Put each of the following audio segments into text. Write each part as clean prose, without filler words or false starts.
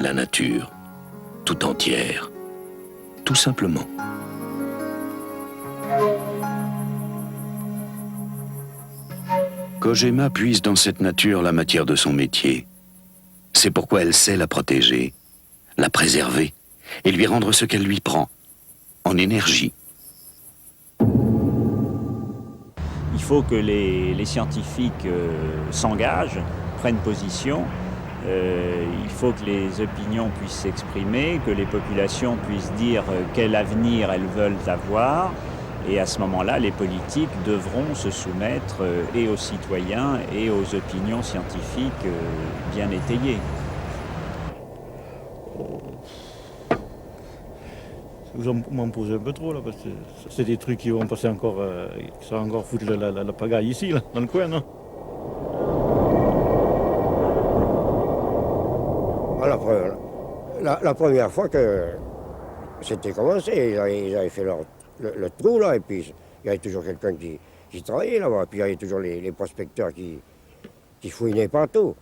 la nature, tout entière, tout simplement. Kojima puise dans cette nature la matière de son métier. C'est pourquoi elle sait la protéger, la préserver et lui rendre ce qu'elle lui prend, en énergie. Il faut que les scientifiques s'engagent, prennent position. Il faut que les opinions puissent s'exprimer, que les populations puissent dire quel avenir elles veulent avoir. Et à ce moment-là, les politiques devront se soumettre et aux citoyens et aux opinions scientifiques bien étayées. Vous m'en posez un peu trop là, parce que c'est des trucs qui vont passer encore, qui sont encore foutre la pagaille ici, là, dans le coin, non? La première fois que c'était commencé, ils avaient fait le trou là, et puis il y avait toujours quelqu'un qui travaillait là-bas, puis il y avait toujours les prospecteurs qui fouinaient partout,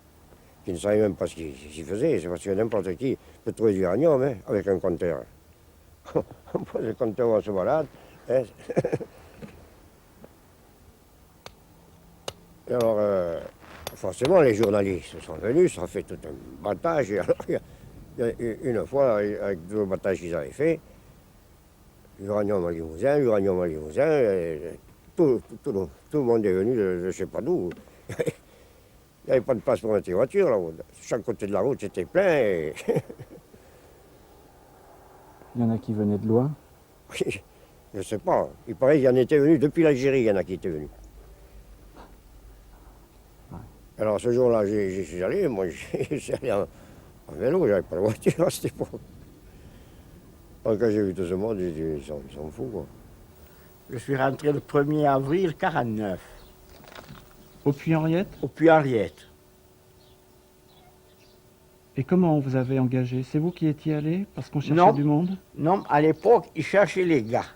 qui ne savaient même pas ce qu'ils faisaient. C'est parce que n'importe qui peut trouver du uranium hein, avec un compteur. On pose le compteur, on se balade. Hein. Et alors, forcément, les journalistes sont venus, ça a fait tout un battage. Et alors, il y a une fois, avec deux battages qu'ils avaient fait, l'uranium à Limousin, tout le monde est venu de je ne sais pas d'où. Il n'y avait pas de place pour mettre les voitures, là. Chaque côté de la route, c'était plein. Et... Il y en a qui venaient de loin? Je ne sais pas. Il paraît qu'il y en était venu depuis l'Algérie, il y en a qui étaient venus. Ouais. Alors ce jour-là, j'y suis allé, moi je suis allé en vélo, j'avais pas de voiture à cette époque. Alors quand j'ai vu tout ce monde, j'ai dit, ils sont fous quoi. Je suis rentré le 1er avril 1949. Au Puy-Henriette? Au Puy-Henriette. Et comment vous avez engagé? C'est vous qui étiez allé parce qu'on cherchait du monde? Non, à l'époque, ils cherchaient les gars.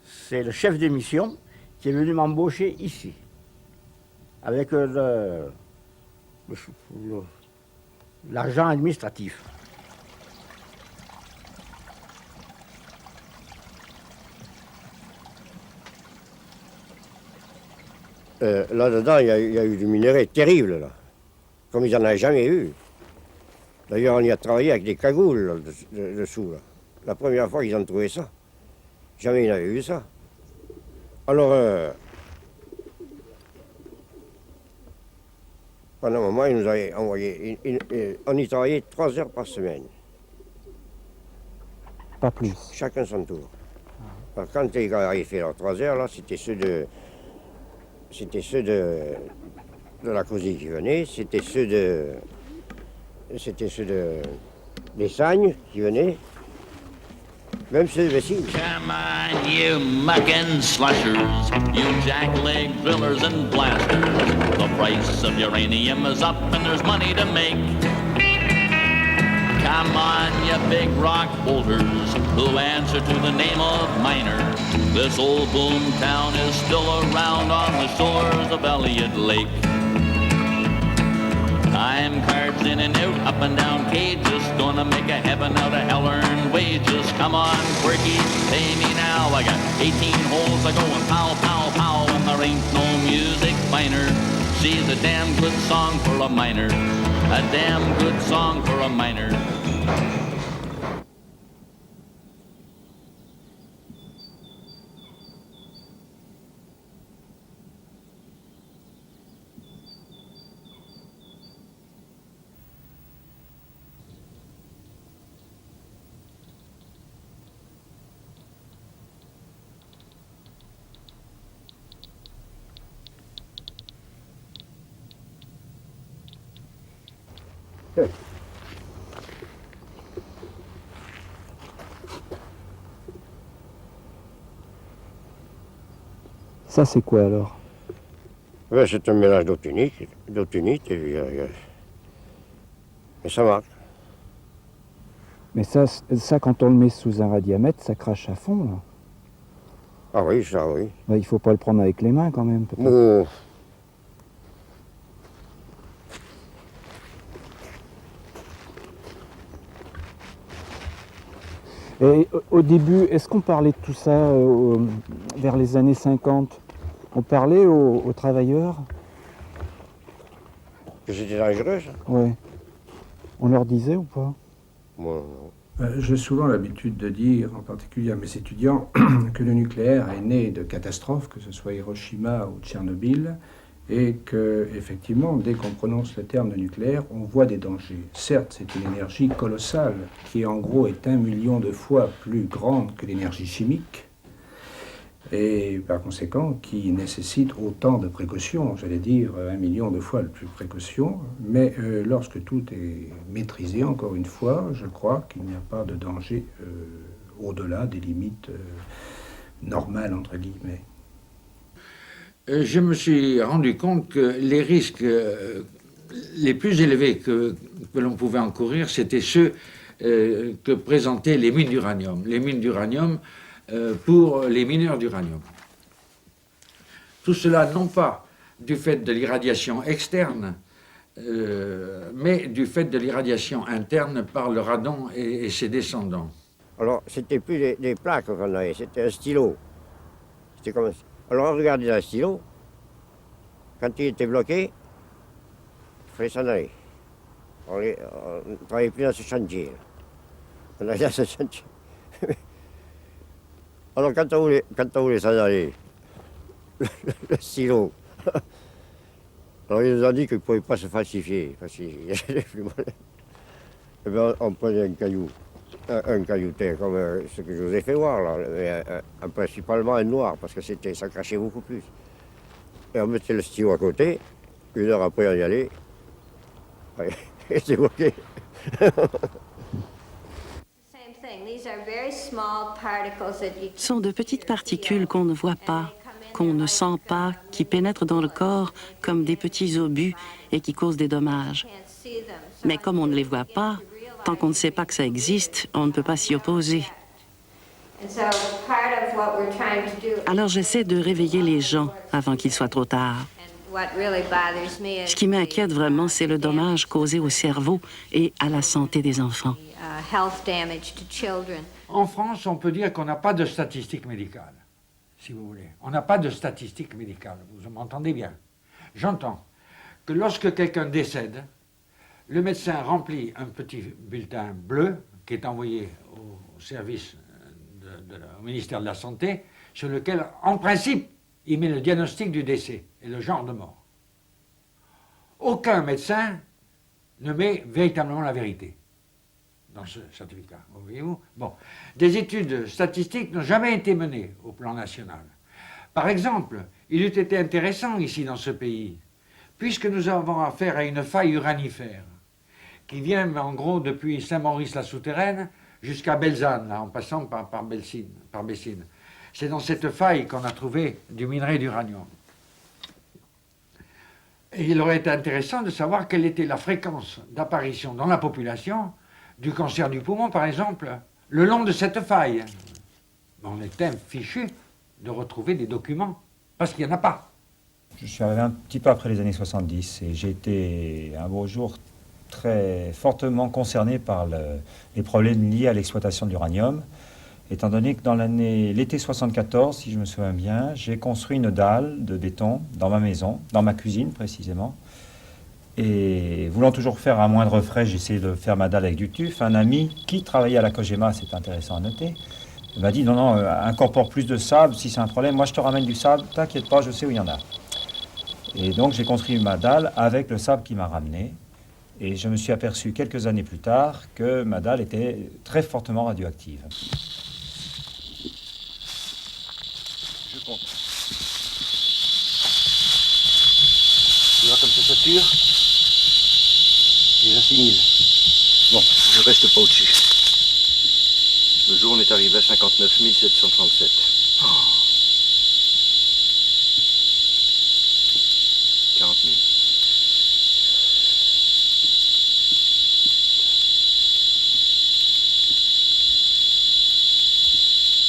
C'est le chef d'émission qui est venu m'embaucher ici, avec l'argent administratif. Là-dedans, il y a eu du minerai terrible, là. Comme ils n'en avaient jamais eu. D'ailleurs, on y a travaillé avec des cagoules dessous. Là. La première fois qu'ils ont trouvé ça. Jamais ils n'avaient vu ça. Alors, pendant un moment, ils nous avaient envoyé. On y travaillait 3 heures par semaine. Pas plus. Chacun son tour. Alors, quand les gars avaient fait leurs 3 heures, là, c'était ceux de la cousine qui venaient, c'était ceux des Sagnes qui venaient, même ceux de Vessines. Come on, you mucking slushers, you jackleg drillers and blasters. The price of uranium is up and there's money to make. Come on, you big rock boulders who answer to the name of miner. This old boom town is still around on the shores of Elliott Lake. Time cards in and out, up and down cages, gonna make a heaven out of hell-earned wages. Come on, Quirky, pay me now. I got 18 holes, I going pow, pow, pow, and there ain't no music finer. She's a damn good song for a miner, a damn good song for a miner. Ça, c'est quoi alors? Ouais, c'est un mélange d'autunite et ça marche. Mais ça, quand on le met sous un radiamètre, ça crache à fond, là. Ah oui, ça oui. Bah, il faut pas le prendre avec les mains quand même, peut-être. Oh. Et au début, est-ce qu'on parlait de tout ça vers les années 50? On parlait aux travailleurs? Que c'était dangereux, ça? Ouais. On leur disait ou pas? Moi, non. J'ai souvent l'habitude de dire, en particulier à mes étudiants, que le nucléaire est né de catastrophes, que ce soit Hiroshima ou Tchernobyl, et que, effectivement, dès qu'on prononce le terme de nucléaire, on voit des dangers. Certes, c'est une énergie colossale, qui en gros est 1 million de fois plus grande que l'énergie chimique, et par conséquent qui nécessite autant de précautions, j'allais dire 1 million de fois plus de précautions, mais lorsque tout est maîtrisé, encore une fois, je crois qu'il n'y a pas de danger au-delà des limites normales, entre guillemets. Je me suis rendu compte que les risques les plus élevés que l'on pouvait encourir, c'était ceux que présentaient les mines d'uranium. Les mines d'uranium pour les mineurs d'uranium. Tout cela non pas du fait de l'irradiation externe, mais du fait de l'irradiation interne par le radon et ses descendants. Alors, c'était plus des plaques qu'on avait, c'était un stylo. C'était comme... Alors, on regardait dans le stylo. Quand il était bloqué, il fallait s'en aller. On ne travaillait plus dans ce chantier. On allait dans ce chantier. Alors, quand on voulait s'en aller, le stylo, alors ils nous ont dit qu'il ne pouvait pas se falsifier, parce qu'il y avait plus moyen. Eh bien, on prenait un caillou, un caillouté, comme ce que je vous ai fait voir, là, mais principalement un noir, parce que ça crachait beaucoup plus. Et on mettait le stylo à côté, 1 heure après on y allait, et c'est bloqué. Ce sont de petites particules qu'on ne voit pas, qu'on ne sent pas, qui pénètrent dans le corps comme des petits obus et qui causent des dommages. Mais comme on ne les voit pas, tant qu'on ne sait pas que ça existe, on ne peut pas s'y opposer. Alors j'essaie de réveiller les gens avant qu'il soit trop tard. Ce qui m'inquiète vraiment, c'est le dommage causé au cerveau et à la santé des enfants. En France, on peut dire qu'on n'a pas de statistiques médicales, si vous voulez. On n'a pas de statistiques médicales, vous m'entendez bien. J'entends que lorsque quelqu'un décède, le médecin remplit un petit bulletin bleu qui est envoyé au service au ministère de la Santé, sur lequel, en principe, il met le diagnostic du décès et le genre de mort. Aucun médecin ne met véritablement la vérité dans ce certificat, voyez-vous. Bon, des études statistiques n'ont jamais été menées au plan national. Par exemple, il eût été intéressant ici dans ce pays, puisque nous avons affaire à une faille uranifère, qui vient en gros depuis Saint-Maurice-la-Souterraine jusqu'à Belzane, là, en passant par Bessines. C'est dans cette faille qu'on a trouvé du minerai d'uranium. Et il aurait été intéressant de savoir quelle était la fréquence d'apparition dans la population du cancer du poumon, par exemple, le long de cette faille. On était fichu de retrouver des documents, parce qu'il n'y en a pas. Je suis arrivé un petit peu après les années 70 et j'ai été un beau jour très fortement concerné par les problèmes liés à l'exploitation de l'uranium, étant donné que dans l'été 74, si je me souviens bien, j'ai construit une dalle de béton dans ma maison, dans ma cuisine précisément, et voulant toujours faire un moindre frais, j'ai essayé de faire ma dalle avec du tuf. Un ami qui travaillait à la Cogema, c'est intéressant à noter, m'a dit non, incorpore plus de sable, si c'est un problème, moi je te ramène du sable, t'inquiète pas, je sais où il y en a. Et donc j'ai construit ma dalle avec le sable qui m'a ramené. Et je me suis aperçu quelques années plus tard que ma dalle était très fortement radioactive. Je compte. Tu vois comme ça sature? Déjà 6000. Bon, je reste pas au-dessus. Le jour, on est arrivé à 59 737. Oh. 40 000.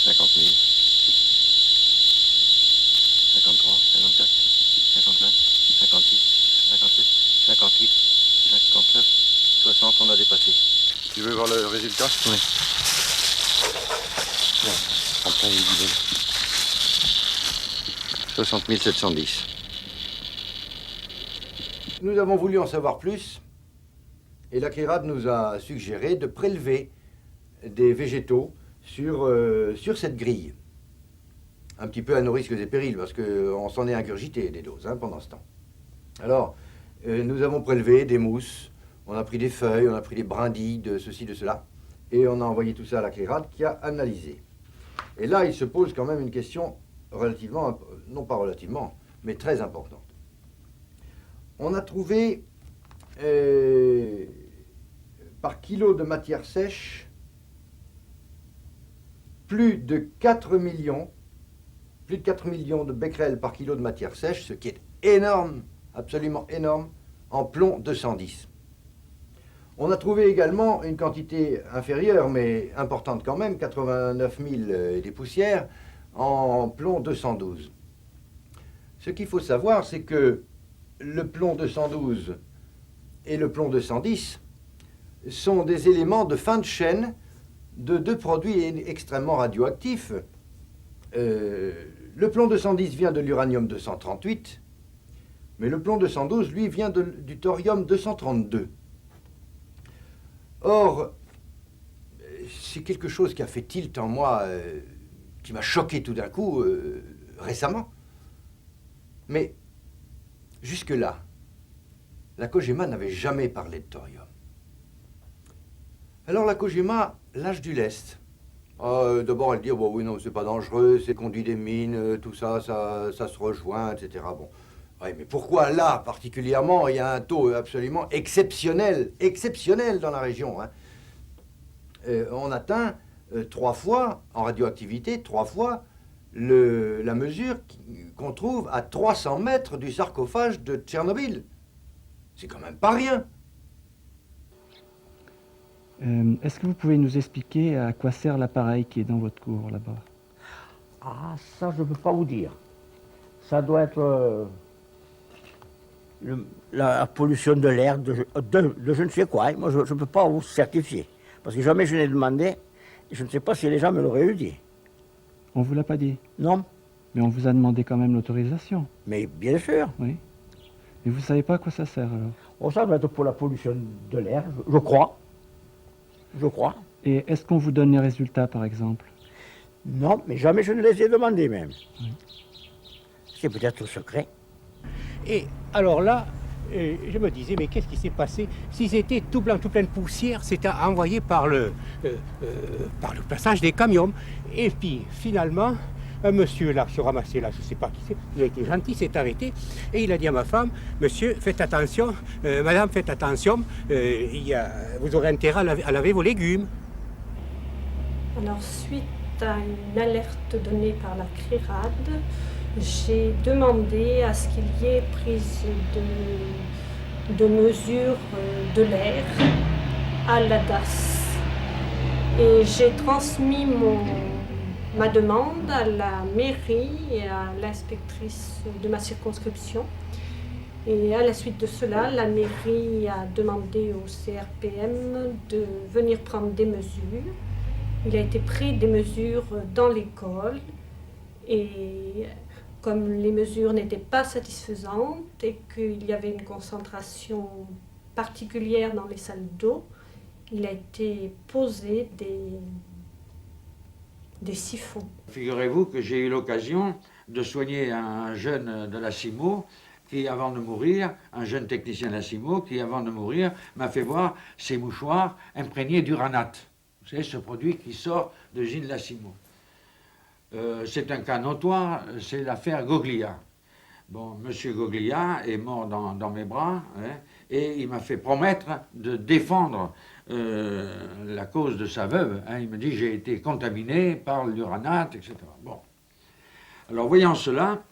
50 000. 53, 54, 55, 56, 57, 58, 59, 60, on a dépassé. Tu veux voir le résultat? Oui. 60 710. Nous avons voulu en savoir plus et la CRIRAD nous a suggéré de prélever des végétaux sur cette grille. Un petit peu à nos risques et périls parce qu'on s'en est ingurgité des doses pendant ce temps. Alors, nous avons prélevé des mousses, on a pris des feuilles, on a pris des brindilles de ceci, de cela, et on a envoyé tout ça à la CRIRAD qui a analysé. Et là, il se pose quand même une question relativement, non pas relativement, mais très importante. On a trouvé par kilo de matière sèche plus de 4 millions de becquerels par kilo de matière sèche, ce qui est énorme, absolument énorme, en plomb 210. On a trouvé également une quantité inférieure, mais importante quand même, 89 000 et des poussières, en plomb 212. Ce qu'il faut savoir, c'est que le plomb 212 et le plomb 210 sont des éléments de fin de chaîne de deux produits extrêmement radioactifs. Le plomb 210 vient de l'uranium 238, mais le plomb 212, lui, vient du thorium 232. Or, c'est quelque chose qui a fait tilt en moi, qui m'a choqué tout d'un coup, récemment. Mais, jusque-là, la COGEMA n'avait jamais parlé de thorium. Alors la COGEMA lâche du lest. D'abord, elle dit, oh, bon, oui, non, c'est pas dangereux, c'est conduit des mines, tout ça, ça se rejoint, etc. Bon. Oui, mais pourquoi là, particulièrement, il y a un taux absolument exceptionnel dans la région, on atteint 3 fois, en radioactivité, 3 fois la mesure qu'on trouve à 300 mètres du sarcophage de Tchernobyl. C'est quand même pas rien. Est-ce que vous pouvez nous expliquer à quoi sert l'appareil qui est dans votre cour là-bas? Ah, ça, je ne peux pas vous dire. Ça doit être la pollution de l'air, de je ne sais quoi. Moi, je ne peux pas vous certifier. Parce que jamais je n'ai demandé, et je ne sais pas si les gens me l'auraient eu dit. On ne vous l'a pas dit? Non. Mais on vous a demandé quand même l'autorisation? Mais bien sûr. Oui. Mais vous ne savez pas à quoi ça sert alors? Oh, ça doit être pour la pollution de l'air, je crois. Je crois. Et est-ce qu'on vous donne les résultats, par exemple? Non, mais jamais je ne les ai demandés même. Oui. C'est peut-être secret. Et alors là, je me disais, mais qu'est-ce qui s'est passé? S'ils étaient tout blancs, tout plein de poussière, c'était envoyé par le passage des camions. Et puis, finalement, un monsieur là, se ramassait là, je ne sais pas qui c'est, il a été gentil, s'est arrêté, et il a dit à ma femme, monsieur, faites attention, madame, faites attention, vous aurez intérêt à laver vos légumes. Alors, suite à une alerte donnée par la CRIRAD, j'ai demandé à ce qu'il y ait prise de mesures de l'air à la DAS. Et j'ai transmis ma demande à la mairie et à l'inspectrice de ma circonscription. Et à la suite de cela, la mairie a demandé au CRPM de venir prendre des mesures. Il a été pris des mesures dans l'école et comme les mesures n'étaient pas satisfaisantes et qu'il y avait une concentration particulière dans les salles d'eau, il a été posé des siphons. Figurez-vous que j'ai eu l'occasion de soigner un jeune de la CIMO qui, avant de mourir, un jeune technicien de la CIMO qui, avant de mourir, m'a fait voir ses mouchoirs imprégnés d'uranate. Vous savez, ce produit qui sort de l'usine La CIMO. C'est un cas notoire, c'est l'affaire Goglia. Bon, monsieur Goglia est mort dans mes bras, et il m'a fait promettre de défendre la cause de sa veuve. Il me dit, j'ai été contaminé par l'uranate, etc. Bon. Alors, voyant cela,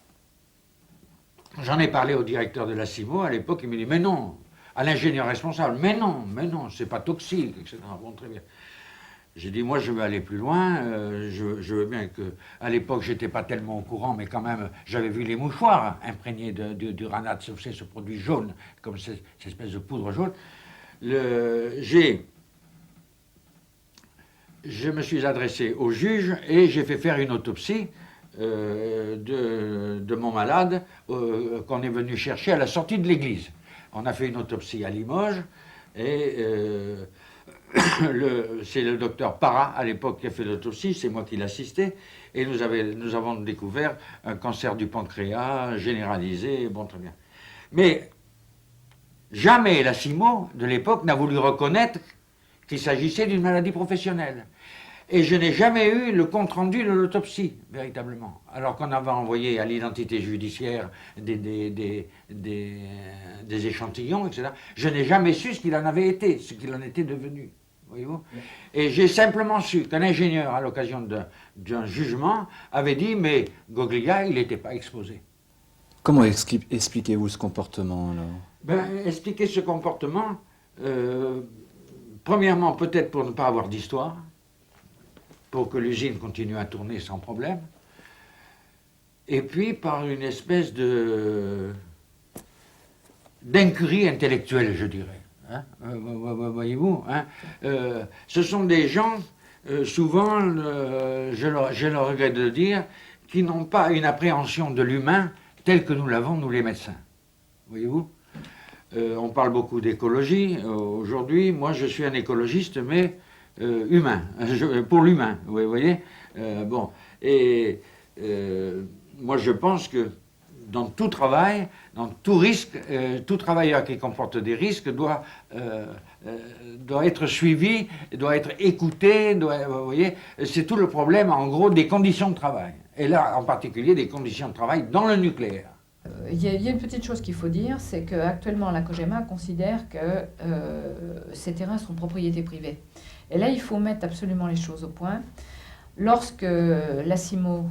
j'en ai parlé au directeur de la CIMO à l'époque, il me dit, mais non, à l'ingénieur responsable, mais non, c'est pas toxique, etc. Bon, très bien. J'ai dit, moi, je veux aller plus loin, je veux bien que, à l'époque, j'étais pas tellement au courant, mais quand même, j'avais vu les mouchoirs imprégnés d'uranate, c'est ce produit jaune, comme cette espèce de poudre jaune. J'ai je me suis adressé au juge et j'ai fait faire une autopsie de mon malade qu'on est venu chercher à la sortie de l'église. On a fait une autopsie à Limoges et c'est le docteur Parra à l'époque qui a fait l'autopsie, c'est moi qui l'assistais, et nous avons découvert un cancer du pancréas généralisé, bon très bien. Mais jamais la CIMO de l'époque n'a voulu reconnaître qu'il s'agissait d'une maladie professionnelle. Et je n'ai jamais eu le compte-rendu de l'autopsie, véritablement. Alors qu'on avait envoyé à l'identité judiciaire des échantillons, etc. Je n'ai jamais su ce qu'il en avait été, ce qu'il en était devenu. Voyez-vous ? Et j'ai simplement su qu'un ingénieur, à l'occasion d'un jugement, avait dit « mais Goglia, il n'était pas exposé ». Comment expliquez-vous ce comportement, alors? Ben, expliquer ce comportement, premièrement, peut-être pour ne pas avoir d'histoire, pour que l'usine continue à tourner sans problème, et puis par une espèce d'incurie intellectuelle, je dirais. Hein? Voyez-vous, hein? Ce sont des gens, souvent, je le regrette de dire, qui n'ont pas une appréhension de l'humain telle que nous l'avons, nous les médecins. Voyez-vous? On parle beaucoup d'écologie aujourd'hui. Moi, je suis un écologiste, mais humain, pour l'humain, vous voyez. Bon, et moi, je pense que dans tout travail, dans tout risque, tout travailleur qui comporte des risques doit être suivi, doit être écouté, vous voyez. C'est tout le problème, en gros, des conditions de travail. Et là, en particulier, des conditions de travail dans le nucléaire. Il y a une petite chose qu'il faut dire, c'est qu'actuellement, la COGEMA considère que ces terrains sont propriété privée. Et là, il faut mettre absolument les choses au point. Lorsque la CIMO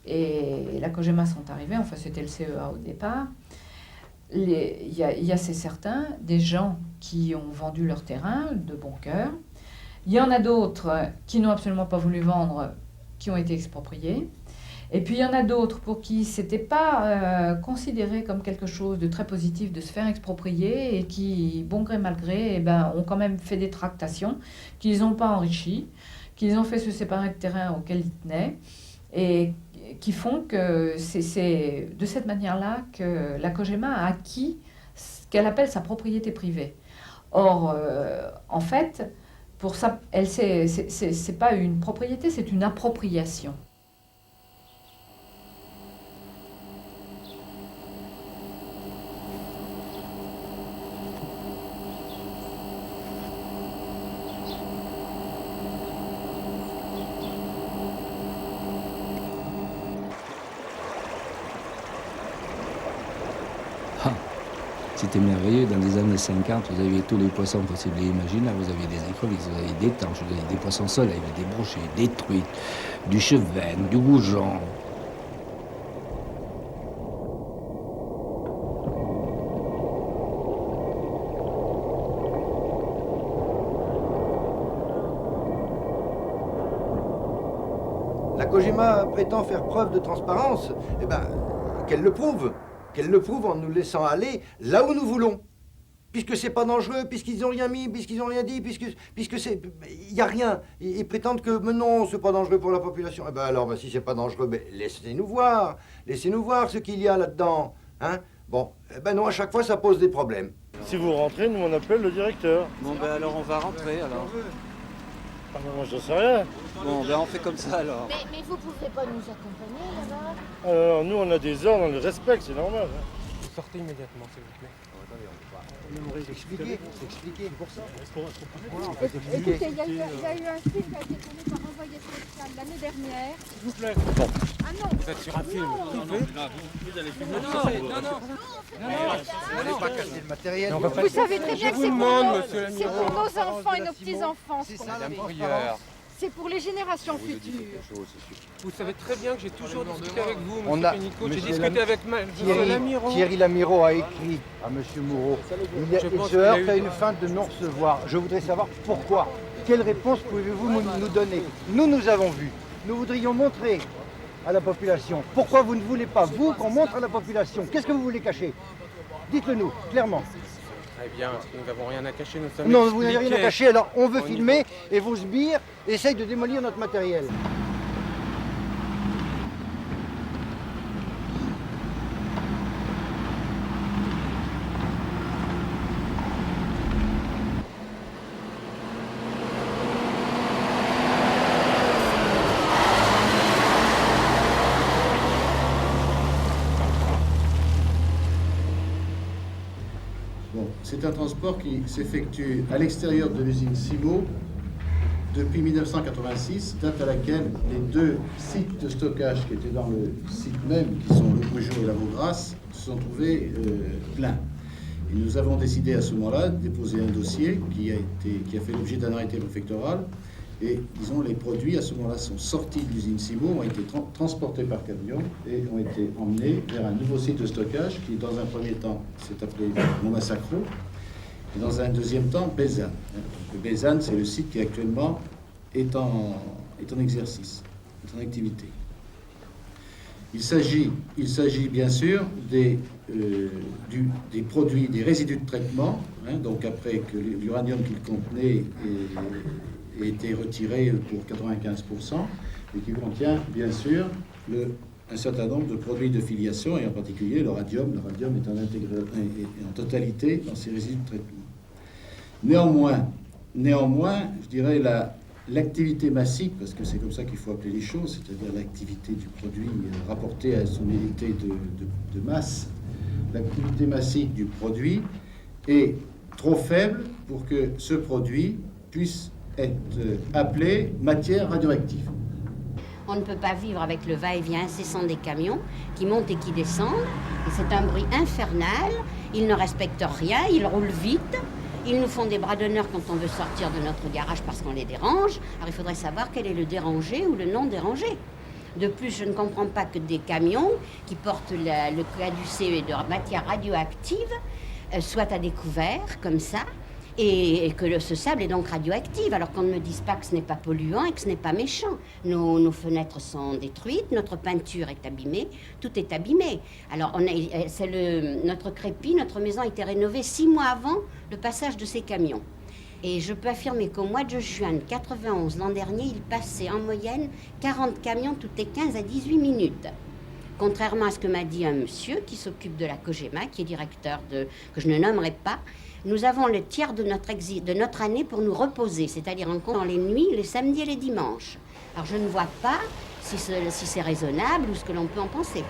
et la COGEMA sont arrivés, enfin c'était le CEA au départ, il y a c'est certain des gens qui ont vendu leur terrain de bon cœur. Il y en a d'autres qui n'ont absolument pas voulu vendre, qui ont été expropriés. Et puis il y en a d'autres pour qui c'était pas considéré comme quelque chose de très positif de se faire exproprier et qui, bon gré mal gré, ont quand même fait des tractations, qu'ils n'ont pas enrichi, qu'ils ont fait se séparer de terrain auquel ils tenaient et qui font que c'est de cette manière-là que la COGEMA a acquis ce qu'elle appelle sa propriété privée. Or, en fait, pour ça, c'est pas une propriété, c'est une appropriation. C'était merveilleux, dans les années 50, vous aviez tous les poissons possibles et imaginables, vous aviez des écrevisses, vous aviez des tanches, vous aviez des poissons soleil, des brochets, des truites, du chevenne, du goujon. La COGEMA prétend faire preuve de transparence, eh ben, qu'elle le prouve. Qu'elle le prouve en nous laissant aller là où nous voulons. Puisque c'est pas dangereux, puisqu'ils n'ont rien mis, puisqu'ils n'ont rien dit, puisque c'est... Il n'y a rien. Ils prétendent que mais non, c'est pas dangereux pour la population. Eh ben alors, si c'est pas dangereux, laissez-nous voir. Laissez-nous voir ce qu'il y a là-dedans. Hein? Bon, eh ben non, à chaque fois, ça pose des problèmes. Si vous rentrez, nous on appelle le directeur. Bon ben alors on va rentrer alors. Ah ben moi je sais rien. Bon ben on fait comme ça alors. Mais vous pouvez pas nous accompagner là-bas? Alors nous on a des ordres, on les respecte, c'est normal. Hein. Vous sortez immédiatement s'il vous plaît. On aimerait s'expliquer, pour ça. Écoutez, il y a eu un film qui a été tourné par Envoyé spécial l'année dernière. S'il vous plaît. Bon. Ah non. Vous êtes sur un film. Vous allez filmer. Non, pas casser le matériel. Vous savez très bien que c'est pour nos enfants et nos petits-enfants. C'est ça la prière. C'est pour les générations futures. Vous savez très bien que j'ai toujours discuté avec vous, On monsieur a- Pénicaud. J'ai monsieur discuté avec Thierry Lamireau a écrit à M. Moreau. Il se heurte à une fin de non-recevoir. Je voudrais savoir pourquoi. Quelle réponse pouvez-vous nous donner? Nous avons vu. Nous voudrions montrer à la population. Pourquoi vous ne voulez pas, vous, qu'on montre à la population? Qu'est-ce que vous voulez cacher? Dites-le nous, clairement. Eh bien, nous n'avons rien à cacher, nous sommes Non, vous n'avez rien à expliqués. cacher, alors on veut Au filmer et vos sbires essayent de démolir notre matériel. Bon, c'est un transport qui s'effectue à l'extérieur de l'usine Cimo depuis 1986, date à laquelle les deux sites de stockage qui étaient dans le site même, qui sont le Brugeot et la Vaugrasse, se sont trouvés pleins. Et nous avons décidé à ce moment-là de déposer un dossier qui a fait l'objet d'un arrêté préfectoral. Et disons, les produits à ce moment-là sont sortis de l'usine Cimo, ont été transportés par camion et ont été emmenés vers un nouveau site de stockage qui, dans un premier temps, s'est appelé Montmassacro, et dans un deuxième temps, Bézanne. Donc, Bézanne, c'est le site qui actuellement est en exercice, est en activité. Il s'agit bien sûr des produits, des résidus de traitement, hein, donc après que l'uranium qu'il contenait ait été retiré pour 95%, et qui contient bien sûr un certain nombre de produits de filiation, et en particulier le radium. Le radium est en totalité dans ces résidus de traitement. Néanmoins, je dirais l'activité massique, parce que c'est comme ça qu'il faut appeler les choses, c'est-à-dire l'activité du produit rapportée à son unité de masse, l'activité massique du produit est trop faible pour que ce produit puisse être appelé matière radioactive. On ne peut pas vivre avec le va-et-vient incessant des camions qui montent et qui descendent. Et c'est un bruit infernal. Ils ne respectent rien, ils roulent vite. Ils nous font des bras d'honneur quand on veut sortir de notre garage parce qu'on les dérange. Alors il faudrait savoir quel est le dérangé ou le non dérangé. De plus, je ne comprends pas que des camions qui portent le caducée de matière radioactive soient à découvert comme ça. Et que ce sable est donc radioactif, alors qu'on ne me dise pas que ce n'est pas polluant et que ce n'est pas méchant. Nos fenêtres sont détruites, notre peinture est abîmée, tout est abîmé. Alors, notre crépi, notre maison a été rénovée 6 mois avant le passage de ces camions. Et je peux affirmer qu'au mois de juin 91, l'an dernier, il passait en moyenne 40 camions toutes les 15 à 18 minutes. Contrairement à ce que m'a dit un monsieur qui s'occupe de la Cogema, qui est directeur que je ne nommerai pas, nous avons le tiers de notre année pour nous reposer, c'est-à-dire en comptant les nuits, les samedis et les dimanches. Alors je ne vois pas si c'est raisonnable ou ce que l'on peut en penser.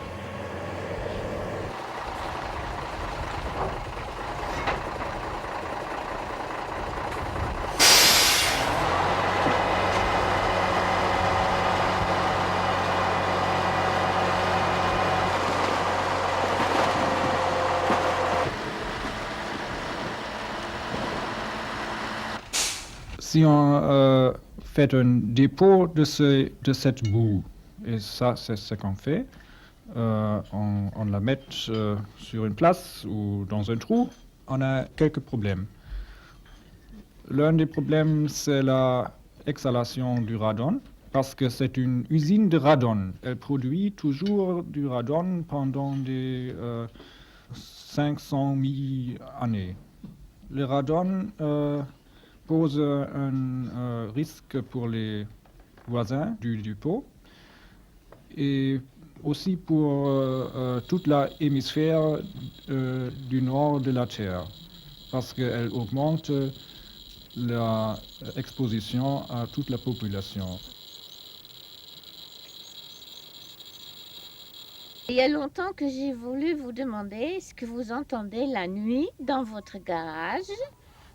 Si on fait un dépôt de cette boue, et ça c'est ce qu'on fait, on la met sur une place ou dans un trou, on a quelques problèmes. L'un des problèmes, c'est l'exhalation du radon, parce que c'est une usine de radon. Elle produit toujours du radon pendant des 500 000 années. Le radon pose un risque pour les voisins du dépôt et aussi pour toute l'hémisphère du nord de la Terre, parce qu'elle augmente l'exposition à toute la population. Il y a longtemps que j'ai voulu vous demander ce que vous entendez la nuit dans votre garage.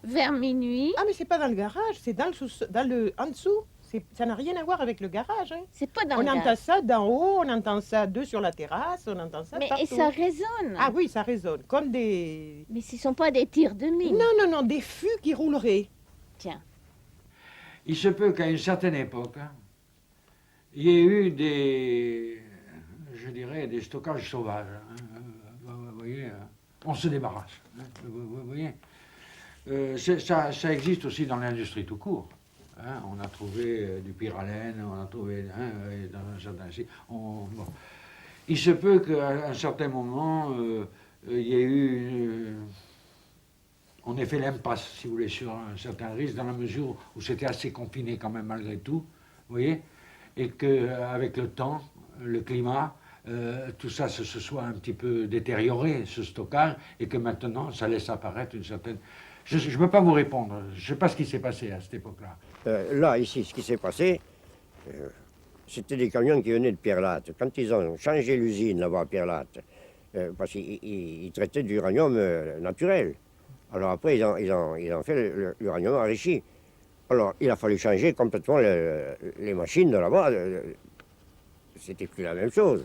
Vers minuit. Ah, mais c'est pas dans le garage, c'est en dessous. Ça n'a rien à voir avec le garage. Hein. C'est pas dans le garage. On entend ça d'en haut, on entend ça sur la terrasse, on entend ça partout. Mais ça résonne. Ah oui, ça résonne, comme des... Mais ce ne sont pas des tirs de mine. Non, des fûts qui rouleraient. Tiens. Il se peut qu'à une certaine époque, il y ait eu des stockages sauvages. Vous voyez, on se débarrasse. Vous voyez. Ça existe aussi dans l'industrie tout court. Hein, on a trouvé du pyralène, on a trouvé dans un certain site. Il se peut qu'à un certain moment, il y ait eu... on ait fait l'impasse, si vous voulez, sur un certain risque, dans la mesure où c'était assez confiné quand même malgré tout, vous voyez, et qu'avec le temps, le climat, tout ça se soit un petit peu détérioré, ce stockage, et que maintenant, ça laisse apparaître une certaine... Je ne peux pas vous répondre, je ne sais pas ce qui s'est passé à cette époque-là. Là, ici, ce qui s'est passé, c'était des camions qui venaient de Pierre-Latte. Quand ils ont changé l'usine là-bas à Pierre-Latte, parce qu'ils traitaient d'uranium naturel. Alors après, ils ont fait l'uranium enrichi. Alors, il a fallu changer complètement les machines de là-bas. C'était plus la même chose.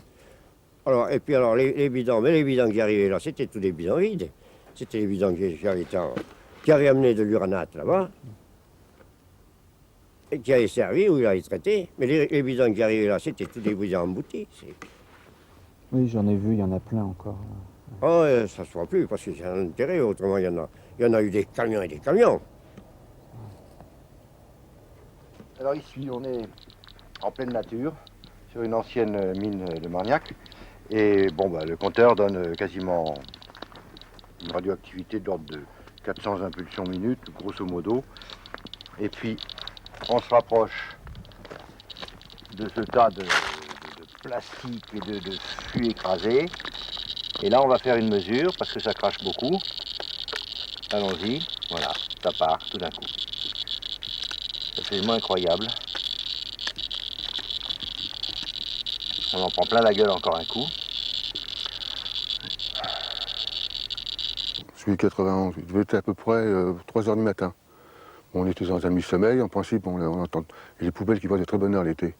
Alors, et puis alors, les bidons, mais les bidons qui arrivaient là, c'était tous des bidons vides. C'était les bidons qui avaient amené de l'uranate là-bas, et qui avaient servi, où il avait traité. Mais les bidons qui arrivaient là, c'était tous des bidons emboutis. Oui, j'en ai vu, il y en a plein encore. Oh, ça ne se voit plus, parce que c'est un intérêt, autrement il y en a eu des camions et des camions. Alors ici, on est en pleine nature, sur une ancienne mine de Margnac. Et bon, le compteur donne quasiment une radioactivité de l'ordre de 400 impulsions minutes, grosso modo. Et puis, on se rapproche de ce tas de plastique et de fûts écrasés. Et là, on va faire une mesure, parce que ça crache beaucoup. Allons-y, voilà, ça part tout d'un coup. C'est absolument incroyable. On en prend plein la gueule encore un coup. Celui 91, il devait être à peu près 3 heures du matin. On était dans un demi-sommeil, en principe, on entend les poubelles qui vont de très bonne heure l'été.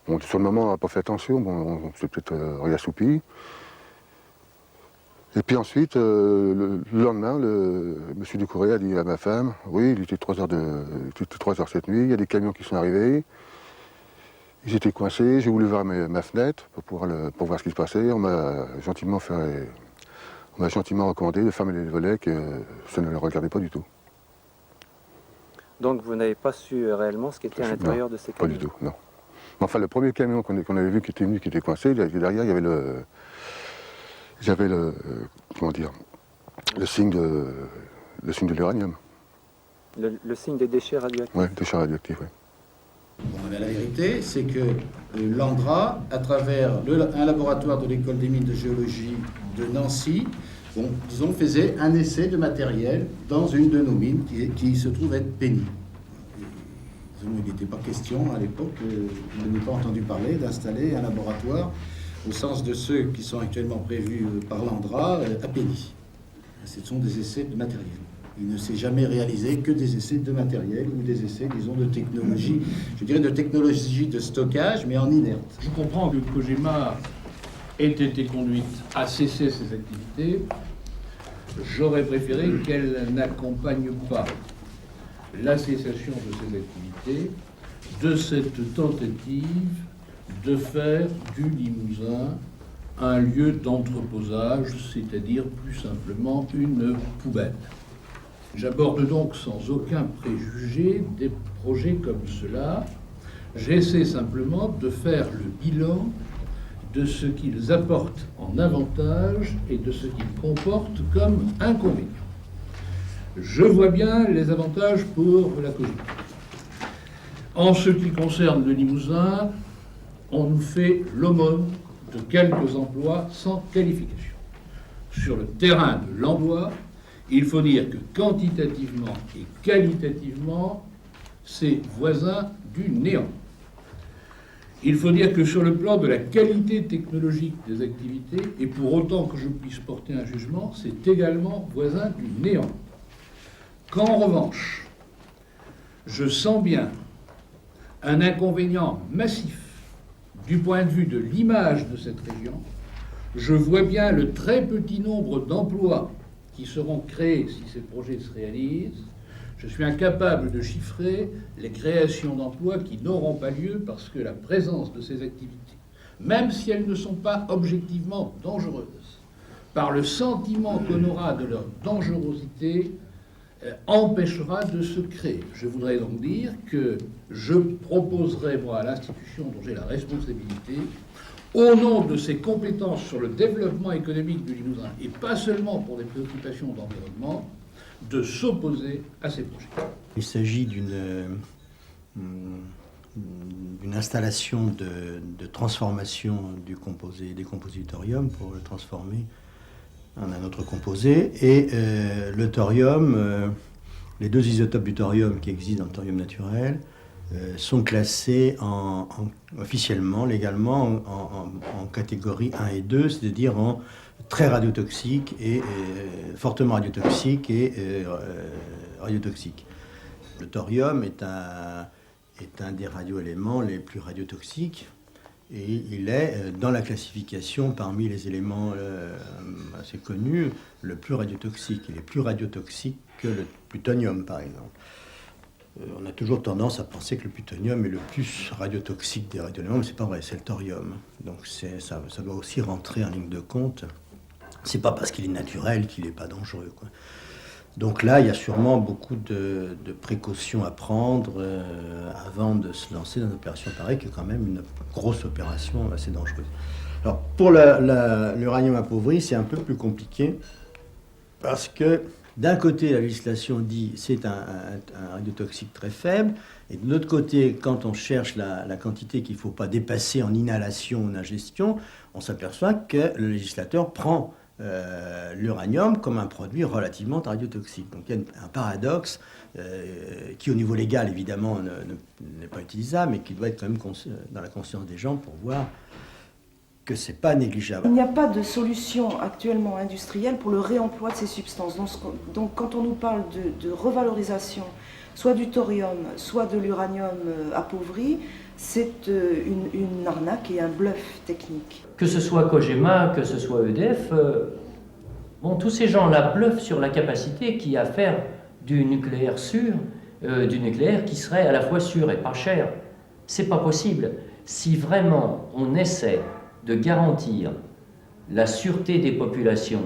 Bon, sur le moment, on n'a pas fait attention, on s'est peut-être réassoupi. Et puis ensuite, le lendemain, monsieur Ducouré a dit à ma femme, oui, il était 3 heures cette nuit, il y a des camions qui sont arrivés. Ils étaient coincés, j'ai voulu voir ma fenêtre pour voir ce qui se passait. On m'a gentiment recommandé de fermer les volets, que ça ne le regardait pas du tout. Donc vous n'avez pas su réellement ce qui était à l'intérieur de ces camions? Pas du tout, non. Enfin, le premier camion qu'on avait vu qui était venu, qui était coincé, derrière, il y avait le signe de l'uranium. Le signe des déchets radioactifs? Oui, déchets radioactifs, oui. Bon, mais la vérité, c'est que l'ANDRA, à travers un laboratoire de l'école des mines de géologie de Nancy, disons, faisait un essai de matériel dans une de nos mines qui se trouve être Penny. Il n'était pas question à l'époque, je n'ai pas entendu parler d'installer un laboratoire au sens de ceux qui sont actuellement prévus par l'ANDRA à Penny. Ce sont des essais de matériel. Il ne s'est jamais réalisé que des essais de matériel ou des essais, disons, de technologie, je dirais de technologie de stockage, mais en inerte. Je comprends que Kojima ait été conduite à cesser ses activités. J'aurais préféré qu'elle n'accompagne pas la cessation de ses activités de cette tentative de faire du Limousin un lieu d'entreposage, c'est-à-dire plus simplement une poubelle. J'aborde donc sans aucun préjugé des projets comme cela. J'essaie simplement de faire le bilan de ce qu'ils apportent en avantage et de ce qu'ils comportent comme inconvénients. Je vois bien les avantages pour la Kojima. En ce qui concerne le Limousin, on nous fait l'aumône de quelques emplois sans qualification. Sur le terrain de l'emploi, il faut dire que quantitativement et qualitativement, c'est voisin du néant. Il faut dire que sur le plan de la qualité technologique des activités, et pour autant que je puisse porter un jugement, c'est également voisin du néant. Qu'en revanche, je sens bien un inconvénient massif du point de vue de l'image de cette région, je vois bien le très petit nombre d'emplois qui seront créés si ces projets se réalisent. Je suis incapable de chiffrer les créations d'emplois qui n'auront pas lieu parce que la présence de ces activités, même si elles ne sont pas objectivement dangereuses, par le sentiment qu'on aura de leur dangerosité, empêchera de se créer. Je voudrais donc dire que je proposerai, moi, à l'institution dont j'ai la responsabilité, au nom de ses compétences sur le développement économique du Limousin, et pas seulement pour des préoccupations d'environnement, de s'opposer à ces projets. Il s'agit d'une installation de transformation du composé, des composés du thorium pour le transformer en un autre composé. Et le thorium, les deux isotopes du thorium qui existent dans le thorium naturel, sont classés officiellement, légalement, en catégorie 1 et 2, c'est-à-dire en très radiotoxique et fortement radiotoxique et radiotoxique. Le thorium est un des radioéléments les plus radiotoxiques et il est dans la classification parmi les éléments assez connus le plus radiotoxique. Il est plus radiotoxique que le plutonium par exemple. On a toujours tendance à penser que le plutonium est le plus radiotoxique des radioéléments, mais c'est pas vrai, c'est le thorium. Donc ça doit aussi rentrer en ligne de compte. C'est pas parce qu'il est naturel qu'il n'est pas dangereux, quoi. Donc là, il y a sûrement beaucoup de précautions à prendre avant de se lancer dans une opération pareille, qui est quand même une grosse opération assez dangereuse. Alors pour l'uranium appauvri, c'est un peu plus compliqué, parce que d'un côté, la législation dit c'est un radiotoxique très faible, et de l'autre côté, quand on cherche la quantité qu'il ne faut pas dépasser en inhalation ou en ingestion, on s'aperçoit que le législateur prend l'uranium comme un produit relativement radiotoxique. Donc il y a un paradoxe qui, au niveau légal, évidemment, n'est pas utilisable, mais qui doit être quand même dans la conscience des gens pour voir que c'est pas négligeable. Il n'y a pas de solution actuellement industrielle pour le réemploi de ces substances. Donc quand on nous parle de revalorisation, soit du thorium, soit de l'uranium appauvri, c'est une arnaque et un bluff technique. Que ce soit Cogema, que ce soit EDF, tous ces gens-là bluffent sur la capacité qu'il y a à faire du nucléaire sûr, du nucléaire qui serait à la fois sûr et pas cher. C'est pas possible. Si vraiment on essaie de garantir la sûreté des populations,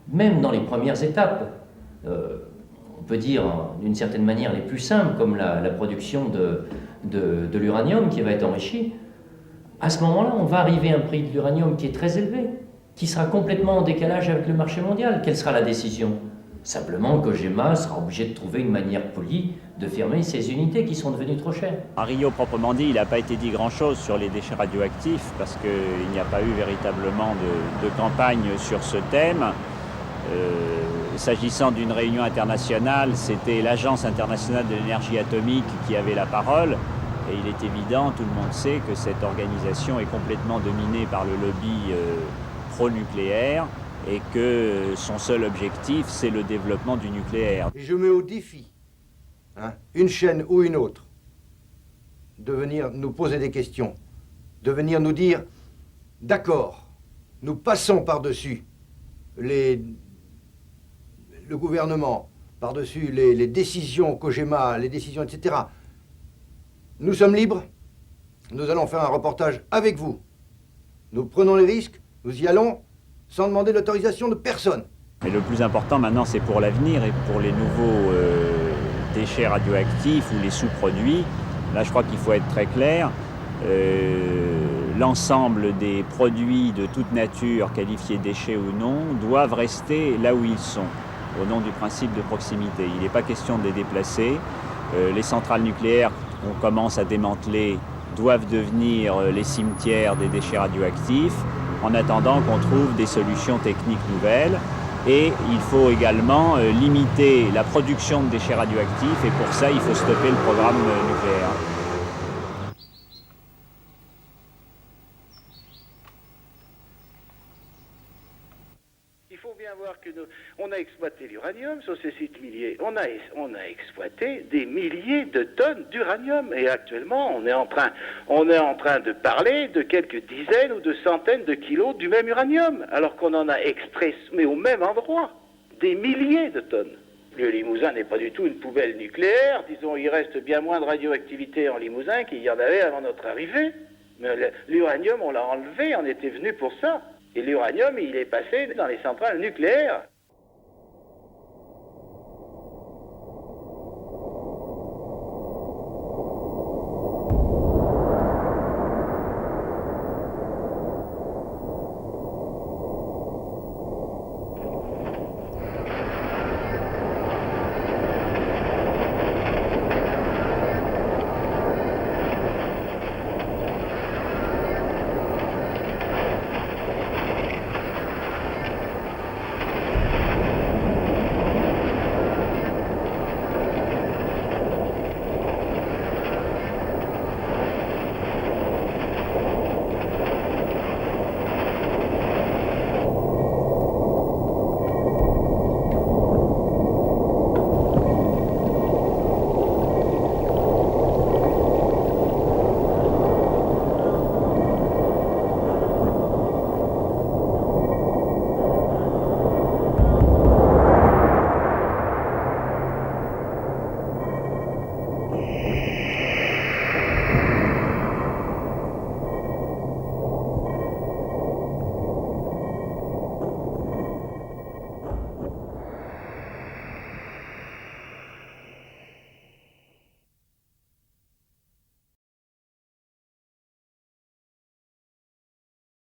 même dans les premières étapes, on peut dire d'une certaine manière les plus simples, comme la production de l'uranium qui va être enrichi, à ce moment-là, on va arriver à un prix de l'uranium qui est très élevé, qui sera complètement en décalage avec le marché mondial. Quelle sera la décision? Simplement, Cogema sera obligé de trouver une manière polie de fermer ces unités qui sont devenues trop chères. À Rio, proprement dit, il n'a pas été dit grand-chose sur les déchets radioactifs parce qu'il n'y a pas eu véritablement de campagne sur ce thème. S'agissant d'une réunion internationale, c'était l'Agence internationale de l'énergie atomique qui avait la parole. Et il est évident, tout le monde sait, que cette organisation est complètement dominée par le lobby pro-nucléaire et que son seul objectif, c'est le développement du nucléaire. Et je mets au défi, une chaîne ou une autre, de venir nous poser des questions, de venir nous dire, d'accord, nous passons par-dessus le gouvernement, par-dessus les décisions Cogema, les décisions, etc. Nous sommes libres, nous allons faire un reportage avec vous. Nous prenons les risques, nous y allons sans demander l'autorisation de personne. Mais le plus important maintenant, c'est pour l'avenir et pour les nouveaux déchets radioactifs ou les sous-produits. Là, je crois qu'il faut être très clair. L'ensemble des produits de toute nature, qualifiés déchets ou non, doivent rester là où ils sont, au nom du principe de proximité. Il n'est pas question de les déplacer. Les centrales nucléaires qu'on commence à démanteler doivent devenir les cimetières des déchets radioactifs, en attendant qu'on trouve des solutions techniques nouvelles. Et il faut également limiter la production de déchets radioactifs, et pour ça, il faut stopper le programme nucléaire. Il faut bien voir que on a exploité l'uranium sur ces sites miniers. On a exploité des milliers de tonnes d'uranium. Et actuellement, on est en train de parler de quelques dizaines ou de centaines de kilos du même uranium, alors qu'on en a extrait, mais au même endroit, des milliers de tonnes. Le Limousin n'est pas du tout une poubelle nucléaire. Disons, il reste bien moins de radioactivité en Limousin qu'il y en avait avant notre arrivée. Mais l'uranium, on l'a enlevé, on était venu pour ça. Et l'uranium, il est passé dans les centrales nucléaires.